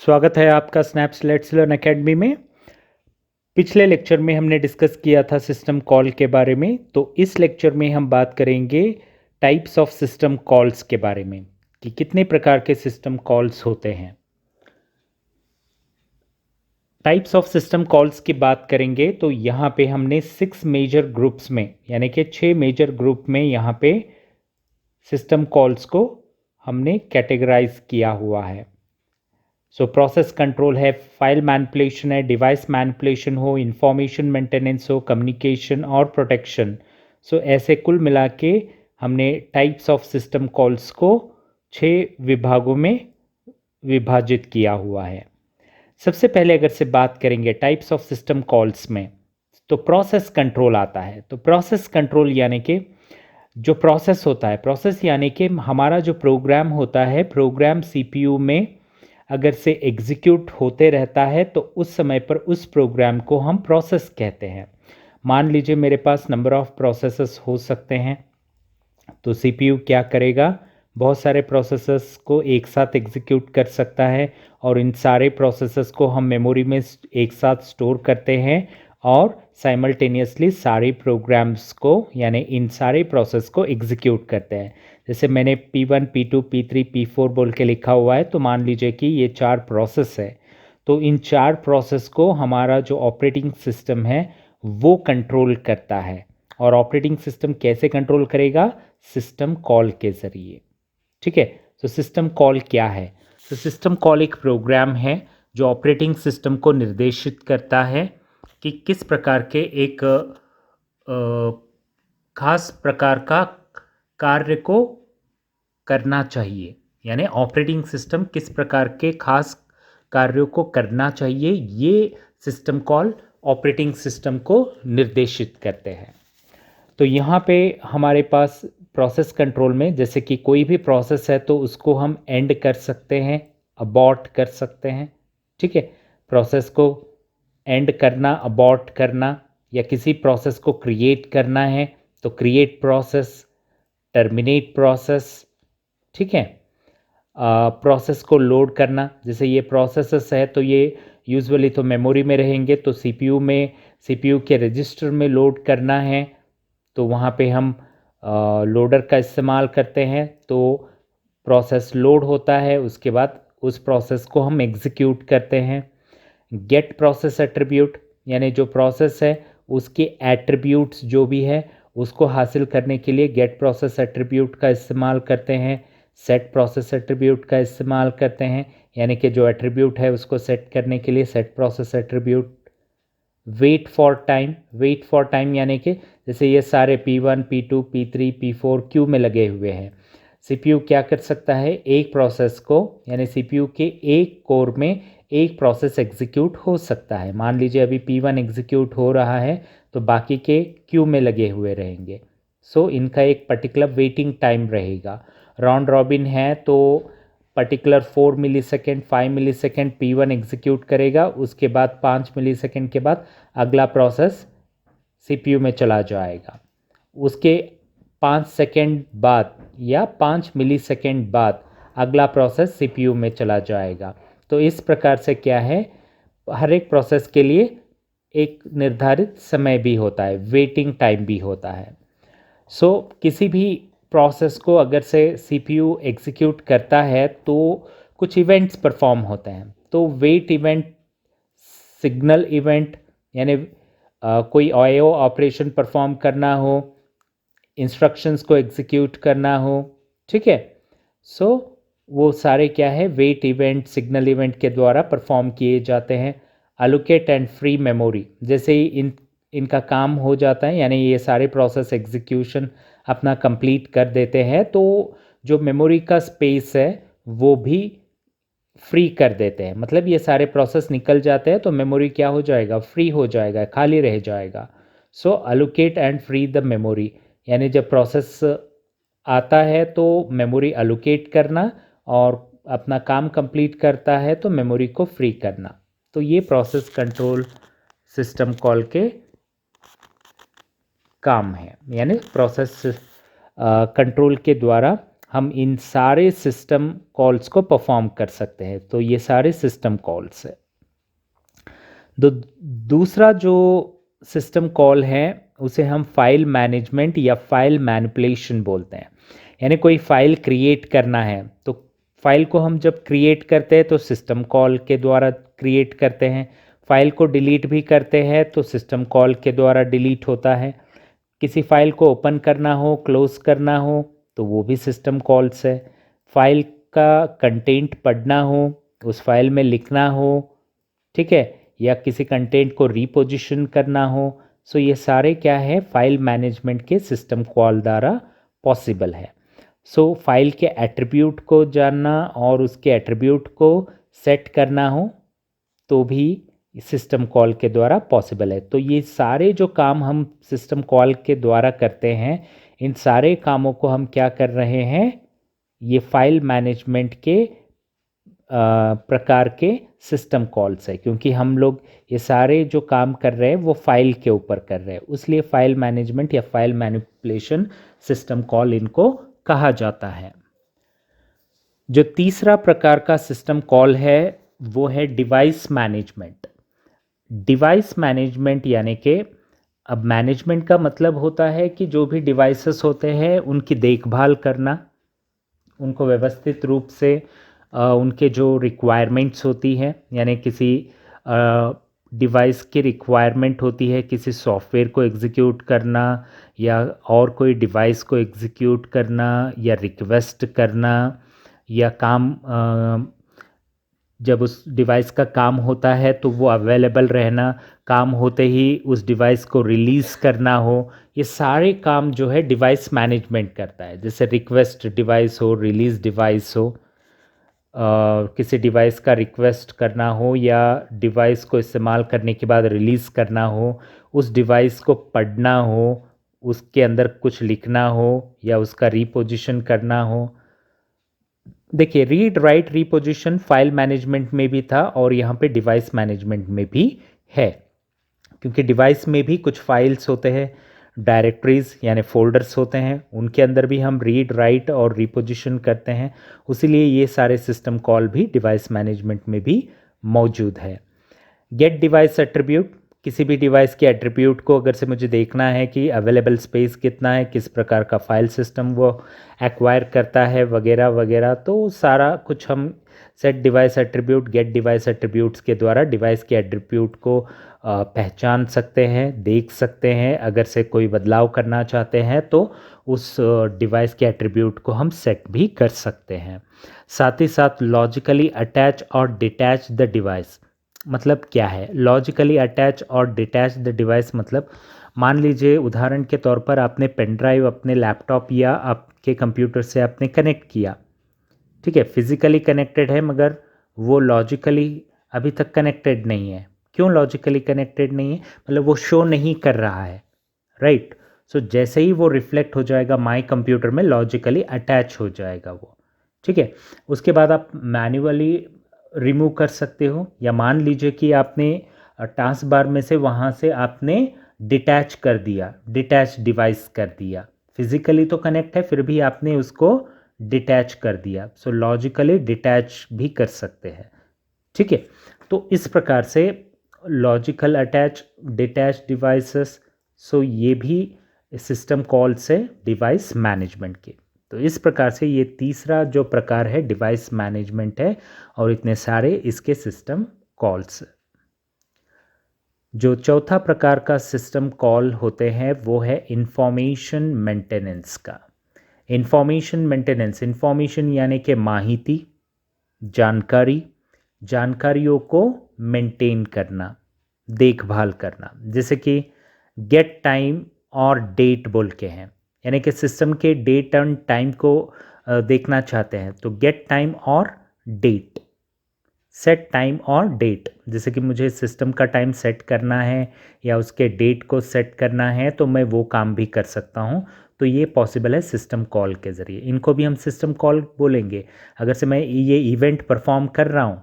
स्वागत है आपका स्नैप्स लेट्स लर्न एकेडमी में। पिछले लेक्चर में हमने डिस्कस किया था सिस्टम कॉल के बारे में, तो इस लेक्चर में हम बात करेंगे टाइप्स ऑफ सिस्टम कॉल्स के बारे में कि कितने प्रकार के सिस्टम कॉल्स होते हैं। टाइप्स ऑफ सिस्टम कॉल्स की बात करेंगे तो यहाँ पे हमने 6 मेजर ग्रुप्स में यानी कि 6 मेजर ग्रुप में यहाँ पे सिस्टम कॉल्स को हमने कैटेगराइज किया हुआ है। सो प्रोसेस कंट्रोल है, फाइल मैनिपुलेशन है, डिवाइस मैनिपुलेशन हो, इंफॉर्मेशन मेंटेनेंस हो, कम्युनिकेशन और प्रोटेक्शन। सो ऐसे कुल मिला के हमने टाइप्स ऑफ सिस्टम कॉल्स को 6 विभागों में विभाजित किया हुआ है। सबसे पहले अगर से बात करेंगे टाइप्स ऑफ सिस्टम कॉल्स में, तो प्रोसेस कंट्रोल आता है। तो प्रोसेस कंट्रोल यानी कि जो प्रोसेस होता है, प्रोसेस यानी कि हमारा जो प्रोग्राम होता है, प्रोग्राम सीपीयू में अगर से एग्जीक्यूट होते रहता है तो उस समय पर उस प्रोग्राम को हम प्रोसेस कहते हैं। मान लीजिए मेरे पास नंबर ऑफ प्रोसेसेस हो सकते हैं, तो सीपीयू क्या करेगा, बहुत सारे प्रोसेसेस को एक साथ एग्जीक्यूट कर सकता है और इन सारे प्रोसेसेस को हम मेमोरी में एक साथ स्टोर करते हैं और साइमल्टेनियसली सारे प्रोग्राम्स को यानी इन सारे प्रोसेस को एग्जीक्यूट करते हैं। जैसे मैंने P1, P2, P3, P4 बोल के लिखा हुआ है, तो मान लीजिए कि ये 4 प्रोसेस है। तो इन 4 प्रोसेस को हमारा जो ऑपरेटिंग सिस्टम है वो कंट्रोल करता है। और ऑपरेटिंग सिस्टम कैसे कंट्रोल करेगा? सिस्टम कॉल के ज़रिए। ठीक है, तो सिस्टम कॉल क्या है? तो सिस्टम कॉल एक प्रोग्राम है जो ऑपरेटिंग सिस्टम को निर्देशित करता है कि किस प्रकार के एक खास प्रकार का कार्य को करना चाहिए, यानी ऑपरेटिंग सिस्टम किस प्रकार के खास कार्यों को करना चाहिए, ये सिस्टम कॉल ऑपरेटिंग सिस्टम को निर्देशित करते हैं। तो यहाँ पे हमारे पास प्रोसेस कंट्रोल में जैसे कि कोई भी प्रोसेस है तो उसको हम एंड कर सकते हैं, अबॉर्ट कर सकते हैं। ठीक है, प्रोसेस को एंड करना, अबॉर्ट करना, या किसी प्रोसेस को क्रिएट करना है तो क्रिएट प्रोसेस, टर्मिनेट प्रोसेस। ठीक है, प्रोसेस को लोड करना, जैसे ये प्रोसेसेस है तो ये यूजुअली तो मेमोरी में रहेंगे, तो सीपीयू के रजिस्टर में लोड करना है तो वहाँ पे हम लोडर का इस्तेमाल करते हैं। तो प्रोसेस लोड होता है, उसके बाद उस प्रोसेस को हम एग्जीक्यूट करते हैं। गेट प्रोसेस एट्रीब्यूट, यानी जो प्रोसेस है उसके एट्रीब्यूट्स जो भी है उसको हासिल करने के लिए गेट प्रोसेस एट्रीब्यूट का इस्तेमाल करते हैं। सेट प्रोसेस एट्रीब्यूट का इस्तेमाल करते हैं, यानी कि जो एट्रीब्यूट है उसको सेट करने के लिए set process attribute. Wait for time यानी कि जैसे ये सारे P1, P2, P3, P4 Q में लगे हुए हैं। सीपीयू क्या कर सकता है, एक प्रोसेस को यानी सीपीयू के एक कोर में एक प्रोसेस एग्जीक्यूट हो सकता है। मान लीजिए अभी P1 एग्जीक्यूट हो रहा है तो बाकी के क्यू में लगे हुए रहेंगे। सो इनका एक पर्टिकुलर वेटिंग टाइम रहेगा। राउंड रॉबिन है तो particular 4 millisecond, 5 millisecond P1 execute करेगा, उसके बाद 5 मिलीसेकेंड के बाद अगला प्रोसेस सीपीयू में चला जाएगा। उसके 5 सेकेंड बाद या 5 मिलीसेकेंड बाद अगला प्रोसेस सीपीयू में चला जाएगा। तो इस प्रकार से क्या है, हर एक प्रोसेस के लिए एक निर्धारित समय भी होता है, वेटिंग टाइम भी होता है। सो किसी भी प्रोसेस को अगर से सीपीयू एग्जीक्यूट करता है तो कुछ इवेंट्स परफॉर्म होते हैं। तो वेट इवेंट, सिग्नल इवेंट यानी कोई आईओ ऑपरेशन परफॉर्म करना हो, इंस्ट्रक्शंस को एग्जीक्यूट करना हो। ठीक है, सो वो सारे क्या है, वेट इवेंट, सिग्नल इवेंट के द्वारा परफॉर्म किए जाते हैं। अलोकेट एंड फ्री मेमोरी, जैसे ही इनका काम हो जाता है यानी ये सारे प्रोसेस एग्जीक्यूशन अपना कंप्लीट कर देते हैं तो जो मेमोरी का स्पेस है वो भी फ्री कर देते हैं। मतलब ये सारे प्रोसेस निकल जाते हैं तो मेमोरी क्या हो जाएगा, फ्री हो जाएगा, खाली रह जाएगा। So allocate and free the memory, यानी जब प्रोसेस आता है तो मेमोरी अलोकेट करना और अपना काम कंप्लीट करता है तो मेमोरी को फ्री करना। तो ये प्रोसेस कंट्रोल सिस्टम कॉल के काम है, यानी प्रोसेस कंट्रोल के द्वारा हम इन सारे सिस्टम कॉल्स को परफॉर्म कर सकते हैं। तो ये सारे सिस्टम कॉल्स है। दूसरा जो सिस्टम कॉल है उसे हम फाइल मैनेजमेंट या फाइल मैनिपुलेशन बोलते हैं। यानी कोई फाइल क्रिएट करना है तो फाइल को हम जब क्रिएट करते हैं तो सिस्टम कॉल के द्वारा क्रिएट करते हैं। फाइल को डिलीट भी करते हैं तो सिस्टम कॉल के द्वारा डिलीट होता है। किसी फाइल को ओपन करना हो, क्लोज करना हो तो वो भी सिस्टम कॉल्स है। फाइल का कंटेंट पढ़ना हो, उस फाइल में लिखना हो, ठीक है, या किसी कंटेंट को रीपोजिशन करना हो, सो ये सारे क्या है, फाइल मैनेजमेंट के सिस्टम कॉल द्वारा पॉसिबल है। सो फाइल के एट्रीब्यूट को जानना और उसके एट्रीब्यूट को सेट करना हो तो भी सिस्टम कॉल के द्वारा पॉसिबल है। तो ये सारे जो काम हम सिस्टम कॉल के द्वारा करते हैं, इन सारे कामों को हम क्या कर रहे हैं, ये फाइल मैनेजमेंट के प्रकार के सिस्टम कॉल्स है। क्योंकि हम लोग ये सारे जो काम कर रहे हैं वो फाइल के ऊपर कर रहे हैं, इसलिए फाइल मैनेजमेंट या फाइल मैनिपुलेशन सिस्टम कॉल इनको कहा जाता है। जो तीसरा प्रकार का सिस्टम कॉल है वो है डिवाइस मैनेजमेंट। डिवाइस मैनेजमेंट यानी कि अब मैनेजमेंट का मतलब होता है कि जो भी डिवाइसेस होते हैं उनकी देखभाल करना, उनको व्यवस्थित रूप से उनके जो रिक्वायरमेंट्स होती है, यानी किसी डिवाइस की रिक्वायरमेंट होती है किसी सॉफ्टवेयर को एग्जीक्यूट करना या और कोई डिवाइस को एग्जीक्यूट करना या रिक्वेस्ट करना, या काम जब उस डिवाइस का काम होता है तो वो अवेलेबल रहना, काम होते ही उस डिवाइस को रिलीज़ करना हो, ये सारे काम जो है डिवाइस मैनेजमेंट करता है। जैसे रिक्वेस्ट डिवाइस हो, रिलीज़ डिवाइस हो, किसी डिवाइस का रिक्वेस्ट करना हो या डिवाइस को इस्तेमाल करने के बाद रिलीज़ करना हो, उस डिवाइस को पढ़ना हो, उसके अंदर कुछ लिखना हो या उसका रीपोजिशन करना हो। देखिए, read write reposition file management में भी था और यहाँ पे डिवाइस मैनेजमेंट में भी है। क्योंकि डिवाइस में भी कुछ फाइल्स होते हैं, डायरेक्टरीज यानी फोल्डर्स होते हैं, उनके अंदर भी हम रीड राइट और रीपोजिशन करते हैं। उसीलिए ये सारे सिस्टम कॉल भी डिवाइस मैनेजमेंट में भी मौजूद है। गेट डिवाइस एट्रीब्यूट, किसी भी डिवाइस के एट्रीब्यूट को अगर से मुझे देखना है कि अवेलेबल स्पेस कितना है, किस प्रकार का फाइल सिस्टम वो एक्वायर करता है वगैरह वगैरह, तो सारा कुछ हम set device attribute, get device attributes के द्वारा डिवाइस के एट्रीब्यूट को पहचान सकते हैं, देख सकते हैं। अगर से कोई बदलाव करना चाहते हैं तो उस डिवाइस के एट्रीब्यूट को हम सेट भी कर सकते हैं। साथ ही साथ लॉजिकली अटैच और डिटैच द डिवाइस, मतलब क्या है लॉजिकली अटैच और डिटैच द डिवाइस? मतलब मान लीजिए उदाहरण के तौर पर आपने पेन ड्राइव अपने लैपटॉप या आपके कंप्यूटर से आपने कनेक्ट किया, ठीक है, फिजिकली कनेक्टेड है मगर वो लॉजिकली अभी तक कनेक्टेड नहीं है। क्यों लॉजिकली कनेक्टेड नहीं है? मतलब वो शो नहीं कर रहा है, राइट। सो जैसे ही वो रिफ्लेक्ट हो जाएगा माई कंप्यूटर में, लॉजिकली अटैच हो जाएगा वो, ठीक है। उसके बाद आप मैन्युअली रिमूव कर सकते हो, या मान लीजिए कि आपने टास्क बार में से वहाँ से आपने डिटैच कर दिया, डिटैच डिवाइस कर दिया, फिजिकली तो कनेक्ट है फिर भी आपने उसको डिटैच कर दिया, सो लॉजिकली डिटैच भी कर सकते हैं, ठीक है। तो इस प्रकार से लॉजिकल अटैच, डिटैच डिवाइसेस, सो ये भी सिस्टम कॉल्स है डिवाइस मैनेजमेंट के। तो इस प्रकार से ये तीसरा जो प्रकार है डिवाइस मैनेजमेंट है और इतने सारे इसके सिस्टम कॉल्स। जो चौथा प्रकार का सिस्टम कॉल होते हैं वो है इंफॉर्मेशन मेंटेनेंस का। इंफॉर्मेशन मेंटेनेंस, इंफॉर्मेशन यानी कि माहिती, जानकारी, जानकारियों को मेंटेन करना, देखभाल करना। जैसे कि गेट टाइम और डेट बोल के हैं, यानी कि सिस्टम के डेट एंड टाइम को देखना चाहते हैं तो गेट टाइम और डेट, सेट टाइम और डेट। जैसे कि मुझे सिस्टम का टाइम सेट करना है या उसके डेट को सेट करना है तो मैं वो काम भी कर सकता हूँ। तो ये पॉसिबल है सिस्टम कॉल के ज़रिए, इनको भी हम सिस्टम कॉल बोलेंगे। अगर से मैं ये इवेंट परफॉर्म कर रहा हूँ,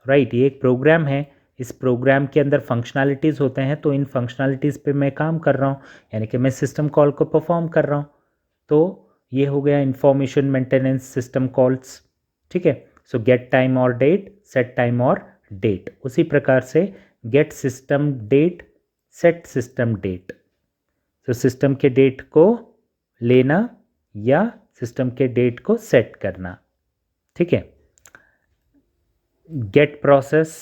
राइट, ये एक प्रोग्राम है, इस प्रोग्राम के अंदर फंक्शनैलिटीज़ होते हैं तो इन फंक्शनैलिटीज़ पे मैं काम कर रहा हूँ, यानी कि मैं सिस्टम कॉल को परफॉर्म कर रहा हूँ। तो ये हो गया इंफॉर्मेशन मेंटेनेंस सिस्टम कॉल्स, ठीक है। सो गेट टाइम और डेट, सेट टाइम और डेट। उसी प्रकार से get system date, set system date. तो सिस्टम के डेट को लेना या सिस्टम के डेट को सेट करना, ठीक है। गेट प्रोसेस,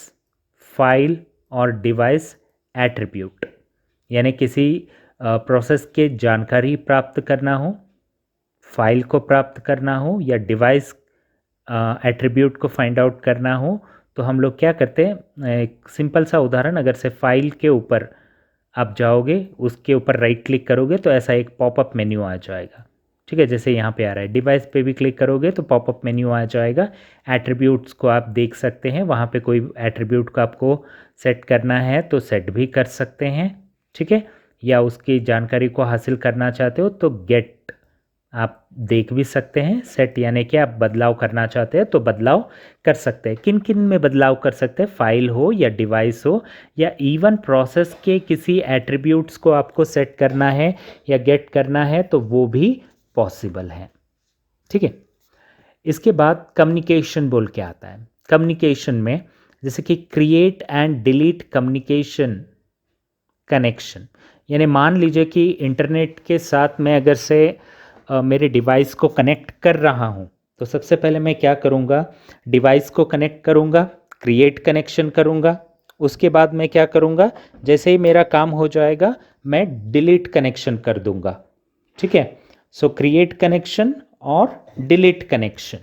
फाइल और डिवाइस एट्रीब्यूट, यानी किसी प्रोसेस के जानकारी प्राप्त करना हो, फाइल को प्राप्त करना हो या डिवाइस एट्रीब्यूट को फाइंड आउट करना हो, तो हम लोग क्या करते हैं, एक सिंपल सा उदाहरण, अगर से फाइल के ऊपर आप जाओगे, उसके ऊपर राइट क्लिक करोगे तो ऐसा एक पॉपअप मेन्यू आ जाएगा, ठीक है, जैसे यहाँ पे आ रहा है। डिवाइस पे भी क्लिक करोगे तो पॉपअप मेन्यू आ जाएगा। एट्रीब्यूट्स को आप देख सकते हैं, वहाँ पे कोई एट्रीब्यूट को आपको सेट करना है तो सेट भी कर सकते हैं, ठीक है। या उसकी जानकारी को हासिल करना चाहते हो तो गेट आप देख भी सकते हैं। सेट यानी कि आप बदलाव करना चाहते हैं तो बदलाव कर सकते हैं। किन किन में बदलाव कर सकते हैं, फाइल हो या डिवाइस हो या इवन प्रोसेस के किसी एट्रीब्यूट्स को आपको सेट करना है या गेट करना है तो वो भी पॉसिबल है, ठीक है। इसके बाद कम्युनिकेशन बोल के आता है। कम्युनिकेशन में जैसे कि create and delete communication connection, यानी मान लीजिए कि इंटरनेट के साथ मैं अगर से मेरे डिवाइस को कनेक्ट कर रहा हूँ तो सबसे पहले मैं क्या करूँगा, डिवाइस को कनेक्ट करूँगा, क्रिएट कनेक्शन करूँगा। उसके बाद मैं क्या करूँगा, जैसे ही मेरा काम हो जाएगा मैं डिलीट कनेक्शन कर दूँगा, ठीक है। सो क्रिएट कनेक्शन और डिलीट कनेक्शन।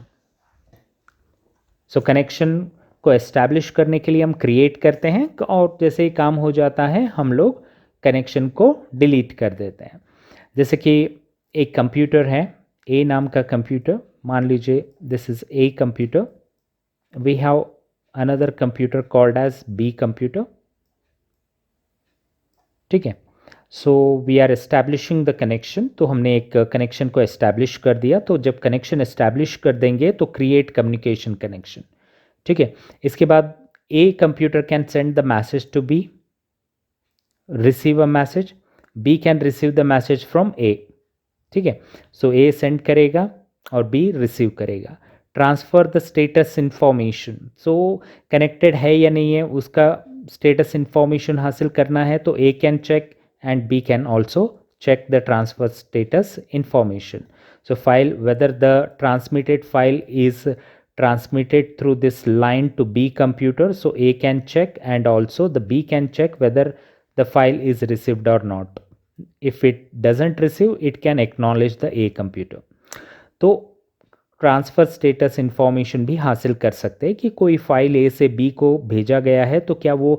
सो कनेक्शन को एस्टैब्लिश करने के लिए हम क्रिएट करते हैं और जैसे ही काम हो जाता है हम लोग कनेक्शन को डिलीट कर देते हैं। जैसे कि एक कंप्यूटर है, ए नाम का कंप्यूटर, मान लीजिए this is a computer, we have another computer called as B computer, ठीक है। So we are establishing the connection, तो हमने एक कनेक्शन को एस्टैब्लिश कर दिया। तो जब कनेक्शन एस्टैब्लिश कर देंगे तो क्रिएट कम्युनिकेशन कनेक्शन, ठीक है। इसके बाद A computer can send the message to B, receive a message, B can receive the message from A, ठीक है। सो ए सेंड करेगा और बी रिसीव करेगा। Transfer the status information, so connected है या नहीं है उसका स्टेटस इंफॉर्मेशन हासिल करना है तो A can check and B can also check the transfer status information. So file, whether the transmitted file is transmitted through this line to B computer, so A can check and also the B can check whether the file is received or not. If it doesn't receive, it can acknowledge the A computer. तो transfer status information भी हासिल कर सकते हैं कि कोई file ए से B को भेजा गया है तो क्या वो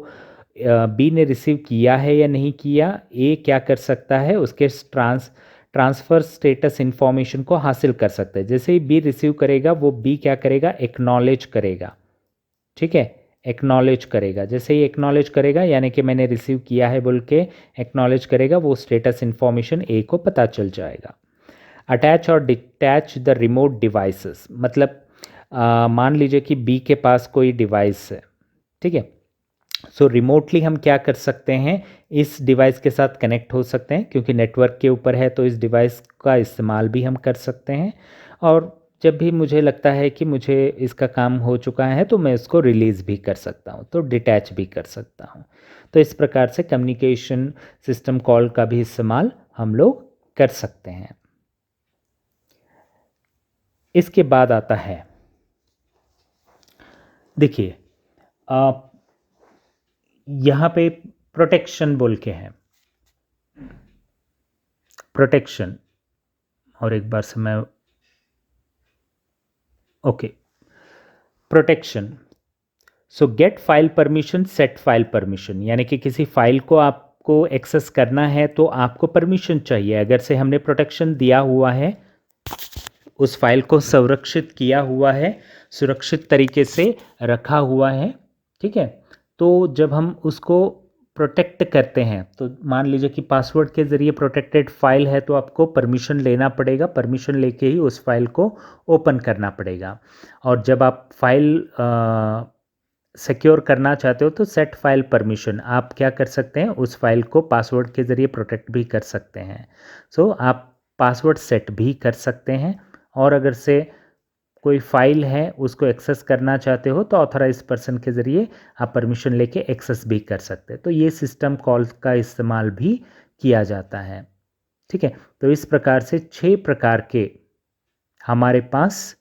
बी ने रिसीव किया है या नहीं किया। ए क्या कर सकता है, उसके ट्रांसफ़र स्टेटस इन्फॉर्मेशन को हासिल कर सकता है। जैसे ही बी रिसीव करेगा वो बी क्या करेगा, एक्नॉलेज करेगा, ठीक है, एक्नॉलेज करेगा। जैसे ही एक्नॉलेज करेगा यानी कि मैंने रिसीव किया है बोल के एक्नॉलेज करेगा, वो स्टेटस इन्फॉर्मेशन ए को पता चल जाएगा। अटैच और डिटैच द रिमोट डिवाइसेस, मतलब मान लीजिए कि बी के पास कोई डिवाइस है, ठीक है। सो रिमोटली हम क्या कर सकते हैं, इस डिवाइस के साथ कनेक्ट हो सकते हैं क्योंकि नेटवर्क के ऊपर है तो इस डिवाइस का इस्तेमाल भी हम कर सकते हैं। और जब भी मुझे लगता है कि मुझे इसका काम हो चुका है तो मैं इसको रिलीज़ भी कर सकता हूँ, तो डिटैच भी कर सकता हूँ। तो इस प्रकार से कम्युनिकेशन सिस्टम कॉल का भी इस्तेमाल हम लोग कर सकते हैं। इसके बाद आता है, देखिए यहाँ पे प्रोटेक्शन बोल के है, प्रोटेक्शन, और एक बार से मैं ओके, प्रोटेक्शन। सो gate file permission, set file permission, यानी कि किसी फाइल को आपको एक्सेस करना है तो आपको परमिशन चाहिए। अगर से हमने प्रोटेक्शन दिया हुआ है, उस फाइल को संरक्षित किया हुआ है, सुरक्षित तरीके से रखा हुआ है, ठीक है। तो जब हम उसको प्रोटेक्ट करते हैं तो मान लीजिए कि पासवर्ड के ज़रिए प्रोटेक्टेड फाइल है तो आपको परमिशन लेना पड़ेगा, परमिशन लेके ही उस फाइल को ओपन करना पड़ेगा। और जब आप फाइल सिक्योर करना चाहते हो तो सेट फाइल परमिशन, आप क्या कर सकते हैं, उस फाइल को पासवर्ड के ज़रिए प्रोटेक्ट भी कर सकते हैं। सो आप पासवर्ड सेट भी कर सकते हैं, और अगर से कोई फाइल है उसको एक्सेस करना चाहते हो तो ऑथराइज पर्सन के ज़रिए आप परमिशन लेके एक्सेस भी कर सकते हैं। तो ये सिस्टम कॉल्स का इस्तेमाल भी किया जाता है। ठीक है, तो इस प्रकार से 6 प्रकार के हमारे पास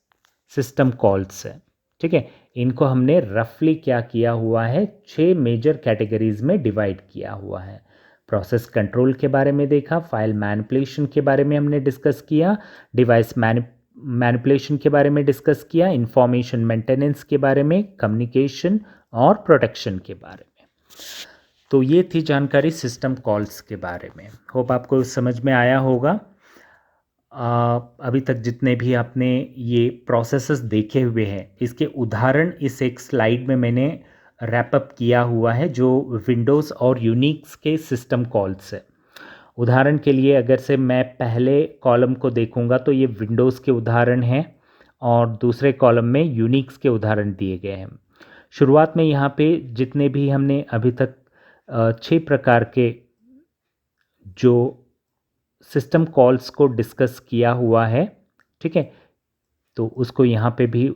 सिस्टम कॉल्स है। ठीक है, इनको हमने रफली क्या किया हुआ है, 6 मेजर कैटेगरीज में डिवाइड किया हुआ है। प्रोसेस कंट्रोल के बारे में देखा, फाइल मैनिपुलेशन के बारे में हमने डिस्कस किया, डिवाइस मैनिपुलेशन के बारे में डिस्कस किया, इंफॉर्मेशन मेंटेनेंस के बारे में, कम्युनिकेशन और प्रोटेक्शन के बारे में। तो ये थी जानकारी सिस्टम कॉल्स के बारे में। होप आपको समझ में आया होगा। अभी तक जितने भी आपने ये प्रोसेसेस देखे हुए हैं, इसके उदाहरण इस एक स्लाइड में मैंने रैपअप किया हुआ है, जो विंडोज़ और यूनिक्स के सिस्टम कॉल्स है। उदाहरण के लिए अगर से मैं पहले कॉलम को देखूंगा तो ये विंडोज़ के उदाहरण हैं, और दूसरे कॉलम में यूनिक्स के उदाहरण दिए गए हैं। शुरुआत में यहाँ पे जितने भी हमने अभी तक 6 प्रकार के जो सिस्टम कॉल्स को डिस्कस किया हुआ है, ठीक है, तो उसको यहाँ पे भी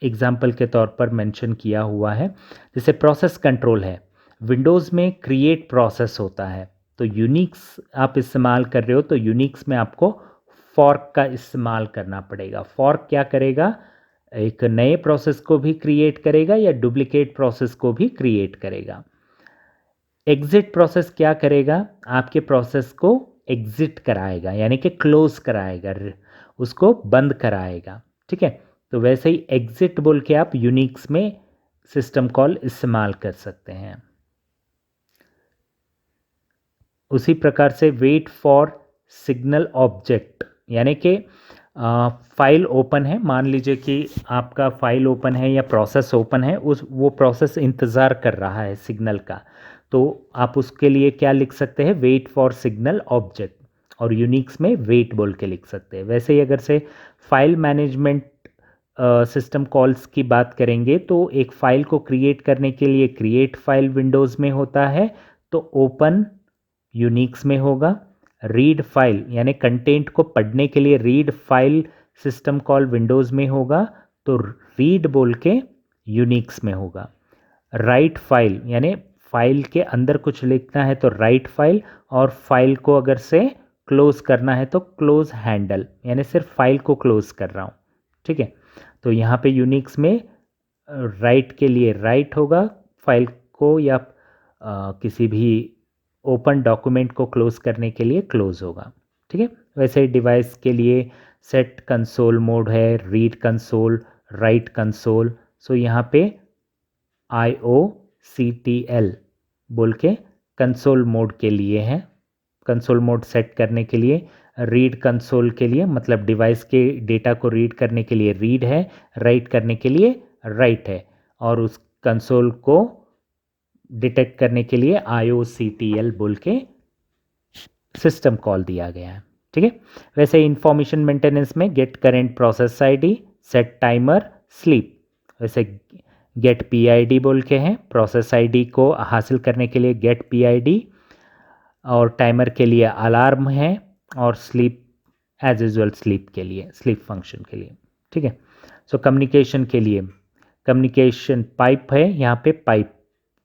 एग्जाम्पल के तौर पर मेंशन किया हुआ है। जैसे प्रोसेस कंट्रोल है, विंडोज़ में क्रिएट प्रोसेस होता है, तो यूनिक्स आप इस्तेमाल कर रहे हो तो यूनिक्स में आपको फॉर्क का इस्तेमाल करना पड़ेगा। फॉर्क क्या करेगा, एक नए प्रोसेस को भी क्रिएट करेगा या डुप्लीकेट प्रोसेस को भी क्रिएट करेगा। एग्जिट प्रोसेस क्या करेगा, आपके प्रोसेस को एग्जिट कराएगा, यानी कि क्लोज कराएगा, उसको बंद कराएगा। ठीक है, तो वैसे ही एग्जिट बोल के आप यूनिक्स में सिस्टम कॉल इस्तेमाल कर सकते हैं। उसी प्रकार से वेट फॉर सिग्नल ऑब्जेक्ट, यानी कि फाइल ओपन है, मान लीजिए कि आपका फाइल ओपन है या प्रोसेस ओपन है, वो प्रोसेस इंतज़ार कर रहा है सिग्नल का, तो आप उसके लिए क्या लिख सकते हैं, वेट फॉर सिग्नल ऑब्जेक्ट, और यूनिक्स में वेट बोल के लिख सकते हैं। वैसे ही अगर से फाइल मैनेजमेंट सिस्टम कॉल्स की बात करेंगे, तो एक फ़ाइल को क्रिएट करने के लिए क्रिएट फाइल विंडोज़ में होता है, तो ओपन यूनिक्स में होगा। रीड फाइल यानी कंटेंट को पढ़ने के लिए read file system call Windows में होगा, तो रीड बोल के यूनिक्स में होगा। राइट फाइल यानी फाइल के अंदर कुछ लिखना है तो राइट फाइल, और फाइल को अगर से क्लोज करना है तो क्लोज हैंडल, यानी सिर्फ फाइल को क्लोज कर रहा हूँ। ठीक है, तो यहाँ पे यूनिक्स में राइट के लिए राइट होगा, फाइल को या किसी भी ओपन डॉक्यूमेंट को क्लोज करने के लिए क्लोज होगा। ठीक है, वैसे डिवाइस के लिए सेट कंसोल मोड है, रीड कंसोल, राइट कंसोल। सो यहाँ पे IOCTL बोल के कंसोल मोड के लिए है, कंसोल मोड सेट करने के लिए। रीड कंसोल के लिए मतलब डिवाइस के डेटा को रीड करने के लिए रीड है, राइट करने के लिए राइट है, और उस कंसोल को डिटेक्ट करने के लिए IOCTL बोल के सिस्टम कॉल दिया गया है। ठीक है, वैसे इंफॉर्मेशन मेंटेनेंस में get current process ID, set timer, sleep, वैसे गेट PID बोल के हैं, प्रोसेस ID को हासिल करने के लिए गेट PID, और टाइमर के लिए अलार्म है, और स्लीप एज यूजुअल स्लीप के लिए, स्लीप फंक्शन के लिए। ठीक है, सो कम्युनिकेशन के लिए कम्युनिकेशन पाइप है, यहाँ पे पाइप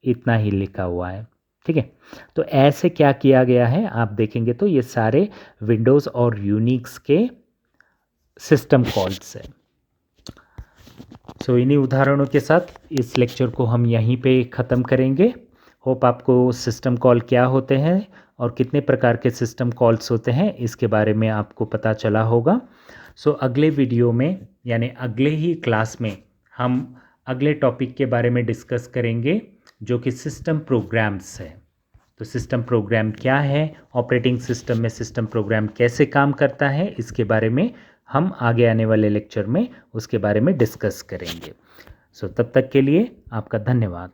इतना ही लिखा हुआ है। ठीक है, तो ऐसे क्या किया गया है आप देखेंगे तो ये सारे विंडोज़ और यूनिक्स के सिस्टम कॉल्स हैं। सो इन्हीं उदाहरणों के साथ इस लेक्चर को हम यहीं पे ख़त्म करेंगे। होप आपको सिस्टम कॉल क्या होते हैं और कितने प्रकार के सिस्टम कॉल्स होते हैं इसके बारे में आपको पता चला होगा। सो अगले वीडियो में यानी अगले ही क्लास में हम अगले टॉपिक के बारे में डिस्कस करेंगे, जो कि सिस्टम प्रोग्राम्स है। तो सिस्टम प्रोग्राम क्या है, ऑपरेटिंग सिस्टम में सिस्टम प्रोग्राम कैसे काम करता है, इसके बारे में हम आगे आने वाले लेक्चर में उसके बारे में डिस्कस करेंगे। सो तब तक के लिए आपका धन्यवाद।